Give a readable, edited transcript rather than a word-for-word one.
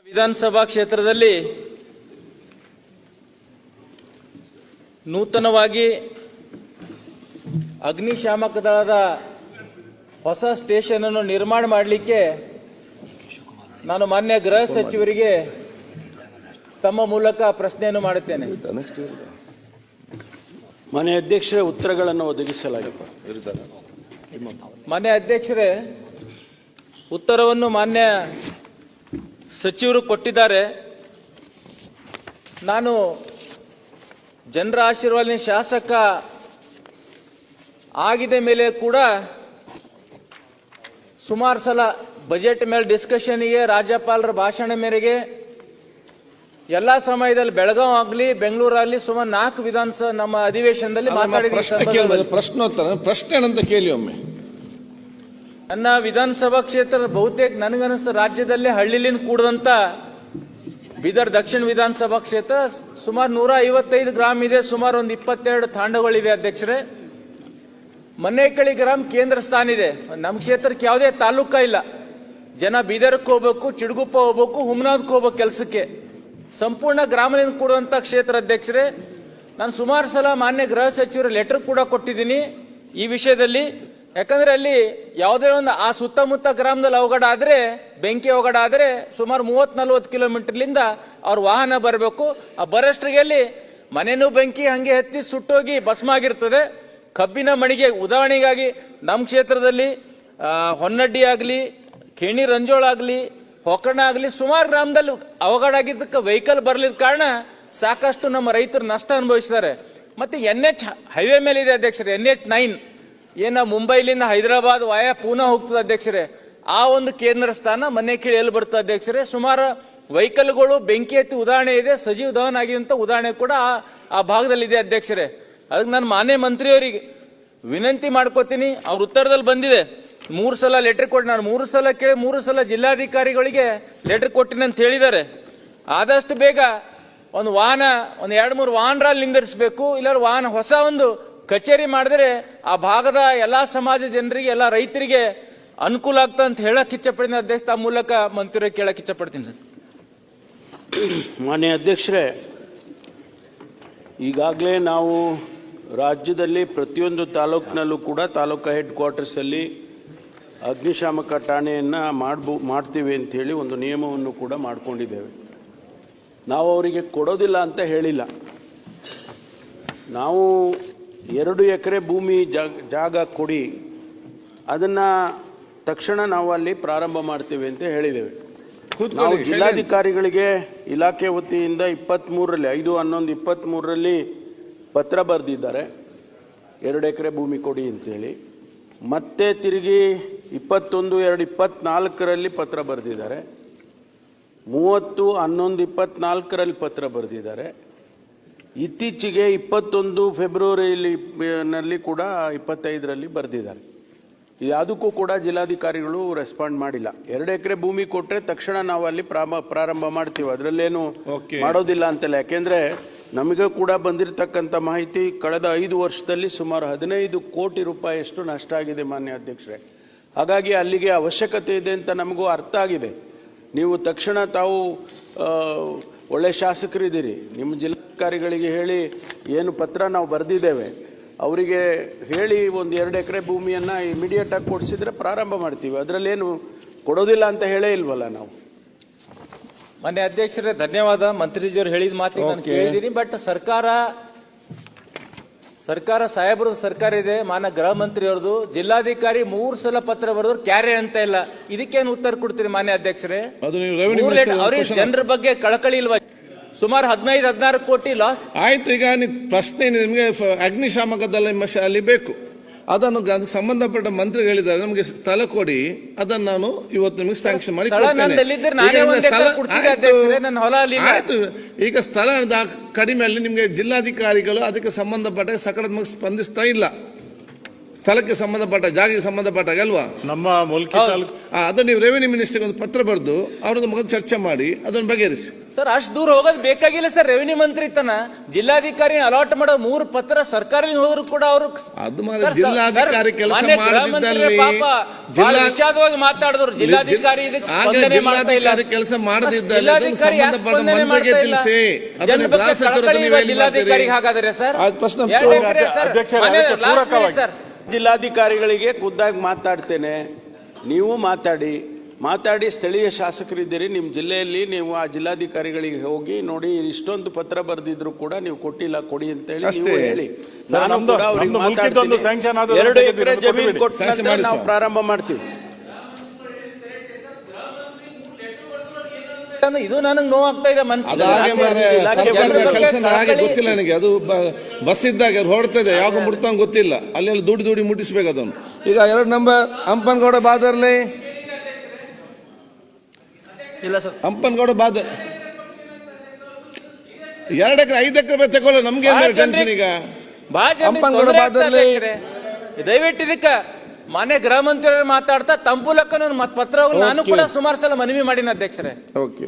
ವಿಧಾನಸಭಾ ಕ್ಷೇತ್ರದಲ್ಲಿ ನೂತನವಾಗಿ ಅಗ್ನಿಶಾಮಕ ದಳದ ಹೊಸ ಸ್ಟೇಷನ್ ಅನ್ನು ನಿರ್ಮಾಣ ಮಾಡಲಿಕ್ಕೆ ನಾನು ಮಾನ್ಯ ಗೃಹ ಸಚಿವರಿಗೆ ತಮ್ಮ ಮೂಲಕ ಪ್ರಶ್ನೆಯನ್ನು ಮಾಡುತ್ತೇನೆ. ಮಾನ್ಯ ಅಧ್ಯಕ್ಷರೇ, ಉತ್ತರಗಳನ್ನು ಒದಗಿಸಲಾಗಿದೆ. ಮಾನ್ಯ ಅಧ್ಯಕ್ಷರೇ, ಉತ್ತರವನ್ನು ಮಾನ್ಯ ಸಚಿವರು ಕೊಟ್ಟಿದ್ದಾರೆ. ನಾನು ಜನರ ಆಶೀರ್ವಾದ ಶಾಸಕ ಆಗಿದ ಮೇಲೆ ಕೂಡ ಸುಮಾರು ಸಲ ಬಜೆಟ್ ಮೇಲೆ ಡಿಸ್ಕಷನ್ಗೆ, ರಾಜ್ಯಪಾಲರ ಭಾಷಣ ಮೇರೆಗೆ ಎಲ್ಲ ಸಮಯದಲ್ಲಿ ಬೆಳಗಾವಿ ಆಗಲಿ ಬೆಂಗಳೂರಾಗಲಿ ಸುಮಾರು 4 ವಿಧಾನಸಭಾ ನಮ್ಮ ಅಧಿವೇಶನದಲ್ಲಿ ಮಾತಾಡಿದ ಪ್ರಶ್ನೆ ಅಂತ ಕೇಳಿ ಒಮ್ಮೆ. ನನ್ನ ವಿಧಾನಸಭಾ ಕ್ಷೇತ್ರದ ಬಹುತೇಕ ನನಗನ್ನಿಸ್ತ ರಾಜ್ಯದಲ್ಲಿ ಹಳ್ಳಿಲಿಂದ ಕೂಡದಂತ ಬೀದರ್ ದಕ್ಷಿಣ ವಿಧಾನಸಭಾ ಕ್ಷೇತ್ರ ಸುಮಾರು 155 ಗ್ರಾಮ ಇದೆ. ಸುಮಾರು ಒಂದು 22 ತಾಂಡಗಳಿವೆ ಅಧ್ಯಕ್ಷರೇ. ಮನ್ನೇಕಳಿ ಗ್ರಾಮ ಕೇಂದ್ರ ಸ್ಥಾನ ಇದೆ. ನಮ್ಮ ಕ್ಷೇತ್ರಕ್ಕೆ ಯಾವುದೇ ತಾಲೂಕ ಇಲ್ಲ. ಜನ ಬೀದರ್ಕ್ಕೆ ಹೋಗ್ಬೇಕು, ಚಿಡಗುಪ್ಪ ಹೋಗ್ಬೇಕು, ಹುಮನಾದ್ಗೆ ಹೋಗ್ಬೇಕು ಕೆಲಸಕ್ಕೆ. ಸಂಪೂರ್ಣ ಗ್ರಾಮದಿಂದ ಕೂಡುವಂತ ಕ್ಷೇತ್ರ ಅಧ್ಯಕ್ಷರೇ. ನಾನು ಸುಮಾರು ಸಲ ಮಾನ್ಯ ಗೃಹ ಸಚಿವರು ಲೆಟರ್ ಕೂಡ ಕೊಟ್ಟಿದ್ದೀನಿ ಈ ವಿಷಯದಲ್ಲಿ. ಯಾಕಂದ್ರೆ ಅಲ್ಲಿ ಯಾವುದೇ ಒಂದು ಆ ಸುತ್ತಮುತ್ತ ಗ್ರಾಮದಲ್ಲಿ ಅವಘಡ ಆದ್ರೆ, ಬೆಂಕಿ ಅವಘಡ ಆದ್ರೆ ಸುಮಾರು 30-40 ಕಿಲೋಮೀಟರ್ಲಿಂದ ಅವ್ರ ವಾಹನ ಬರಬೇಕು. ಆ ಬರಷ್ಟ್ರಿಗೆ ಅಲ್ಲಿ ಮನೆನೂ ಬೆಂಕಿ ಹಂಗೆ ಹತ್ತಿ ಸುಟ್ಟೋಗಿ ಭಸ್ಮ ಆಗಿರ್ತದೆ. ಕಬ್ಬಿನ ಮಣಿಗೆ ಉದಾಹರಣೆಗಾಗಿ ನಮ್ಮ ಕ್ಷೇತ್ರದಲ್ಲಿ ಹೊನ್ನಡ್ಡಿ ಆಗಲಿ, ಖೇಣಿ ರಂಜೋಳ ಆಗಲಿ, ಹೊಕರ್ಣ ಆಗಲಿ ಸುಮಾರು ಗ್ರಾಮದಲ್ಲಿ ಅವಘಡ ಆಗಿದ್ದಕ್ಕೆ ವೆಹಿಕಲ್ ಬರಲಿದ ಕಾರಣ ಸಾಕಷ್ಟು ನಮ್ಮ ರೈತರು ನಷ್ಟ ಅನುಭವಿಸಿದ್ದಾರೆ. ಮತ್ತೆ NH ಹೈವೇ ಮೇಲೆ ಇದೆ ಅಧ್ಯಕ್ಷರೇ, NH9 ಏನ ಮುಂಬೈಲಿಂದ ಹೈದರಾಬಾದ್ ವಾಯಾ ಪೂನಾ ಹೋಗ್ತದೆ ಅಧ್ಯಕ್ಷರೇ. ಆ ಒಂದು ಕೇಂದ್ರ ಸ್ಥಾನ ಮನ್ನೇಕಳಿ ಎಲ್ಲಿ ಬರ್ತದೆ ಅಧ್ಯಕ್ಷರೇ. ಸುಮಾರು ವೆಹಿಕಲ್ಗಳು ಬೆಂಕಿ ಎತ್ತಿ ಉದಾಹರಣೆ ಇದೆ, ಸಜೀವ ದಹನ ಆಗಿದಂತ ಉದಾಹರಣೆ ಕೂಡ ಆ ಭಾಗದಲ್ಲಿ ಇದೆ ಅಧ್ಯಕ್ಷರೇ. ಅದಕ್ಕೆ ನಾನು ಮಾನ್ಯ ಮಂತ್ರಿಯವರಿಗೆ ವಿನಂತಿ ಮಾಡ್ಕೋತೀನಿ. ಅವ್ರ ಉತ್ತರದಲ್ಲಿ ಬಂದಿದೆ 3 ಸಲ ಲೆಟರ್ ಕೊಟ್ಟು, ನಾನು 3 ಸಲ ಕೇಳಿ 3 ಸಲ ಜಿಲ್ಲಾಧಿಕಾರಿಗಳಿಗೆ ಲೆಟರ್ ಕೊಟ್ಟಿನಿ ಅಂತ ಹೇಳಿದ್ದಾರೆ. ಆದಷ್ಟು ಬೇಗ ಒಂದು ವಾಹನ, ಒಂದು 2-3 ವಾಹನರಲ್ಲಿ ನಿಂದಿರಿಸಬೇಕು. ಇಲ್ಲಾರ ವಾಹನ ಹೊಸ ಒಂದು ಕಚೇರಿ ಮಾಡಿದ್ರೆ ಆ ಭಾಗದ ಎಲ್ಲಾ ಸಮಾಜ ಜನರಿಗೆ, ಎಲ್ಲ ರೈತರಿಗೆ ಅನುಕೂಲ ಆಗ್ತಾ ಅಂತ ಹೇಳಕ್ ಇಚ್ಛಪಡ್ತೀನಿ ಅಧ್ಯಕ್ಷ. ತಮ್ಮ ಮೂಲಕ ಮಂತ್ರಿ ಕೇಳಕ್ ಇಚ್ಛಪಡ್ತೀನಿ ಸರ್. ಮಾನ್ಯ ಅಧ್ಯಕ್ಷರೇ, ಈಗಾಗಲೇ ನಾವು ರಾಜ್ಯದಲ್ಲಿ ಪ್ರತಿಯೊಂದು ತಾಲೂಕಿನಲ್ಲೂ ಕೂಡ ತಾಲೂಕು ಹೆಡ್ ಕ್ವಾರ್ಟರ್ಸ್ ಅಲ್ಲಿ ಅಗ್ನಿಶಾಮಕ ಠಾಣೆಯನ್ನು ಮಾಡ್ತೀವಿ ಅಂತ ಹೇಳಿ ಒಂದು ನಿಯಮವನ್ನು ಕೂಡ ಮಾಡಿಕೊಂಡಿದ್ದೇವೆ. ನಾವು ಅವರಿಗೆ ಕೊಡೋದಿಲ್ಲ ಅಂತ ಹೇಳಿಲ್ಲ. ನಾವು 2 ಎಕರೆ ಭೂಮಿ ಜಾಗ ಕೊಡಿ, ಅದನ್ನ ತಕ್ಷಣ ನಾವು ಅಲ್ಲಿ ಪ್ರಾರಂಭ ಮಾಡ್ತೇವೆ ಅಂತ ಹೇಳಿದ್ದೇವೆ. ನಾವು ಜಿಲ್ಲಾಧಿಕಾರಿಗಳಿಗೆ ಇಲಾಖೆ ವತಿಯಿಂದ 23ರಲ್ಲಿ 5/11/23ರಲ್ಲಿ ಪತ್ರ ಬರೆದಿದ್ದಾರೆ 2 ಎಕರೆ ಭೂಮಿ ಕೊಡಿ ಅಂತೇಳಿ. ಮತ್ತೆ ತಿರುಗಿ 21/2/24ರಲ್ಲಿ ಪತ್ರ ಬರೆದಿದ್ದಾರೆ. 30/11/24ರಲ್ಲಿ ಪತ್ರ ಬರೆದಿದ್ದಾರೆ. ಇತ್ತೀಚೆಗೆ 21 ಫೆಬ್ರವರಿಯಲ್ಲಿ ಕೂಡ 25ರಲ್ಲಿ ಬರೆದಿದ್ದಾರೆ. ಯಾವುದಕ್ಕೂ ಕೂಡ ಜಿಲ್ಲಾಧಿಕಾರಿಗಳು ರೆಸ್ಪಾಂಡ್ ಮಾಡಿಲ್ಲ. 2 ಎಕರೆ ಭೂಮಿ ಕೊಟ್ಟರೆ ತಕ್ಷಣ ನಾವು ಅಲ್ಲಿ ಪ್ರಾರಂಭ ಮಾಡ್ತೀವಿ, ಅದರಲ್ಲೇನು ಮಾಡೋದಿಲ್ಲ ಅಂತಲ್ಲ. ಯಾಕೆಂದ್ರೆ ನಮಗೆ ಕೂಡ ಬಂದಿರತಕ್ಕಂಥ ಮಾಹಿತಿ, ಕಳೆದ 5 ವರ್ಷದಲ್ಲಿ ಸುಮಾರು 15 ಕೋಟಿ ರೂಪಾಯಿಯಷ್ಟು ನಷ್ಟ ಆಗಿದೆ ಮಾನ್ಯ ಅಧ್ಯಕ್ಷರೇ. ಹಾಗಾಗಿ ಅಲ್ಲಿಗೆ ಅವಶ್ಯಕತೆ ಇದೆ ಅಂತ ನಮಗೂ ಅರ್ಥ ಆಗಿದೆ. ನೀವು ತಕ್ಷಣ ತಾವು ಒಳ್ಳೆ ಶಾಸಕರಿದ್ದೀರಿ, ನಿಮ್ಮ ಜಿಲ್ಲಾಧಿಕಾರಿಗಳಿಗೆ ಹೇಳಿ ಏನು ಪತ್ರ ನಾವು ಬರೆದಿದ್ದೇವೆ ಅವರಿಗೆ ಹೇಳಿ ಒಂದು 2 ಎಕರೆ ಭೂಮಿಯನ್ನು ಇಮಿಡಿಯೇಟ್ ಆಗಿ ಕೊಡಿಸಿದ್ರೆ ಪ್ರಾರಂಭ ಮಾಡ್ತೀವಿ. ಅದರಲ್ಲೇನು ಕೊಡೋದಿಲ್ಲ ಅಂತ ಹೇಳೇ ಇಲ್ವಲ್ಲ ನಾವು. ಮಾನ್ಯ ಅಧ್ಯಕ್ಷರೇ, ಧನ್ಯವಾದ. ಮಂತ್ರಿಜಿಯವರು ಹೇಳಿದ ಮಾತಿಗೆ ನಾನು ಕೇಳಿದ್ದೀನಿ. ಬಟ್ ಸರ್ಕಾರ ಸಾಹೇಬ್ರದ್ದು ಸರ್ಕಾರ ಇದೆ. ಮಾನ್ಯ ಗೃಹ ಮಂತ್ರಿ ಅವ್ರದ್ದು ಜಿಲ್ಲಾಧಿಕಾರಿ 3 ಸಲ ಪತ್ರ ಬರೆದ್ರು ಕ್ಯಾರೆ ಅಂತ ಇಲ್ಲ. ಇದಕ್ಕೇನು ಉತ್ತರ ಕೊಡ್ತೀರಿ ಮಾನ್ಯ ಅಧ್ಯಕ್ಷರೇ? ಅವ್ರಿಗೆ ಜನರ ಬಗ್ಗೆ ಕಳಕಳಿ ಇಲ್ವಾ? ಸುಮಾರು 15-16 ಕೋಟಿ ಲಾಸ್ ಆಯ್ತು. ಈಗ ಪ್ರಶ್ನೆ ನಿಮಗೆ ಅಗ್ನಿಶಾಮಕ ದಳ ಅಲ್ಲಿ ಬೇಕು, ಅದನ್ನು ಸಂಬಂಧಪಟ್ಟ ಮಂತ್ರಿ ಹೇಳಿದ್ದಾರೆ ನಮಗೆ ಸ್ಥಳ ಕೊಡಿ, ಅದನ್ನು ನಾನು ಇವತ್ತು ನಿಮಗೆ ಸ್ಯಾಂಕ್ಷನ್ ಮಾಡಿ ಆಯ್ತು. ಈಗ ಸ್ಥಳ ಕಡಿಮೆ ಅಲ್ಲಿ ನಿಮಗೆ ಜಿಲ್ಲಾಧಿಕಾರಿಗಳು ಅದಕ್ಕೆ ಸಂಬಂಧಪಟ್ಟ ಸಕಾರಾತ್ಮಕ ಸ್ಪಂದಿಸ್ತಾ ಇಲ್ಲ. ಸ್ಥಳಕ್ಕೆ ಸಂಬಂಧಪಟ್ಟ ಜಾಗಕ್ಕೆ ಸಂಬಂಧಪಟ್ಟಾಗ ಅಲ್ವಾ? ನಮ್ಮ ಮುಲ್ಕಿ ತಾಲೂಕು ಅದನ್ನು ನೀವು ರೆವಿನ್ಯೂ ಮಿನಿಸ್ಟರ್ಗೆ ಒಂದು ಪತ್ರ ಬರೆದು ಅವ್ರದ್ದು ಮೊದಲು ಚರ್ಚೆ ಮಾಡಿ ಅದನ್ನು ಬಗೆಹರಿಸಿ. ಸರ್ ಅಷ್ಟು ದೂರ ಹೋಗೋದು ಬೇಕಾಗಿಲ್ಲ ಸರ್. ರೆವಿನ್ಯೂ ಮಂತ್ರಿ ತನ ಜಿಲ್ಲಾಧಿಕಾರಿ ಅಲಾಟ್ ಮಾಡೋ 3 ಪತ್ರ ಸರ್ಕಾರಿ ಹೋದ್ರು ಕೂಡ ಅವರು ಅದು ಮಾತ್ರ ಜಿಲ್ಲಾಧಿಕಾರಿ ಕೆಲಸ ಮಾಡದಿದ್ದಲ್ಲಿ ವಿಷಾದವಾಗಿ ಮಾತಾಡಿದ್ರು. ಜಿಲ್ಲಾಧಿಕಾರಿ ಇದಕ್ಕೆ ಸ್ಪಂದನೆ ಮಾಡ್ತಾ ಇಲ್ಲ. ಕೆಲಸ ಮಾಡದಿದ್ದಲ್ಲಿ ಜಿಲ್ಲಾಧಿಕಾರಿ ಯಾಕೆ ಸ್ಪಂದನೆ ಮಾಡ್ತಾ ಇಲ್ಲ? ಜನರ ಬಗ್ಗೆ ಕಳಕಳಿ ಇರುವ ಜಿಲ್ಲಾಧಿಕಾರಿಗೆ ಹಾಗಾದ್ರೆ ಸರ್ ಪ್ರಶ್ನೆ ಸರ್ ಜಿಲ್ಲಾಧಿಕಾರಿಗಳಿಗೆ ಖುದ್ದಾಗಿ ಮಾತಾಡ್ತೇನೆ, ನೀವು ಮಾತಾಡಿ ಸ್ಥಳೀಯ ಶಾಸಕರಿದ್ದೀರಿ, ನಿಮ್ಮ ಜಿಲ್ಲೆಯಲ್ಲಿ ನೀವು ಆ ಜಿಲ್ಲಾಧಿಕಾರಿಗಳಿಗೆ ಹೋಗಿ ನೋಡಿ ಇಷ್ಟೊಂದು ಪತ್ರ ಬರೆದಿದ್ರು ಕೂಡ ನೀವು ಕೊಟ್ಟಿಲ್ಲ, ಕೊಡಿ ಅಂತ ಹೇಳಿ ನೀವು ಹೇಳಿ. ನಾನು ಕೂಡ ಅವ್ರಿಗೆ ಮಾತಾಡ್ತೀನಿ. 2 ಎಕರೆ ಜಮೀನು ಕೊಟ್ಟ ನಂತರ ನಾವು ಪ್ರಾರಂಭ ಮಾಡ್ತೀವಿ. ಇದು ನನಗೆ ನೋವಾಗ್ತಾ ಇದೆ ಮನಸ್ಸಿಗೆ. ಗೊತ್ತಿಲ್ಲ ನನಗೆ. ಅದು ಬಸ್ ಇದ್ದಾಗ ಹೊರಡ್ತಾ ಇದೆ, ಯಾವಾಗ ಮುಟ್ತಂಗ ಗೊತ್ತಿಲ್ಲ. ಅಲ್ಲಿ ದುಡಿ ಮುಟ್ಟಿಸ್ಬೇಕು ಅದನ್ನು. ಈಗ 2 ನಂಬರ್ ಹಂಪನಗೌಡ ಬಾದರ್ಲಿ ಇಲ್ಲ ಸರ್. ಹಂಪನಗೌಡ ಬಾದರ್ 2 ಎಕರೆ 5 ಎಕರೆ ತಗೊಳ್ಳ ನಮ್ಗೆ ಟೆನ್ಷನ್. ಈಗ ಹಂಪನಗೌಡ ಬಾದರ್ಲಿ ದಯವಿಟ್ಟು ಇದಕ್ಕೆ ಮಾನ್ಯ ಗೃಹ ಮಂತ್ರಿಯವರು ಮಾತಾಡ್ತಾ ತಂಪುಲಕ್ಕ ಪತ್ರ ನಾನು ಕೂಡ ಸುಮಾರು ಸಲ ಮನವಿ ಮಾಡಿನ ಅಧ್ಯಕ್ಷರೇ. ಓಕೆ.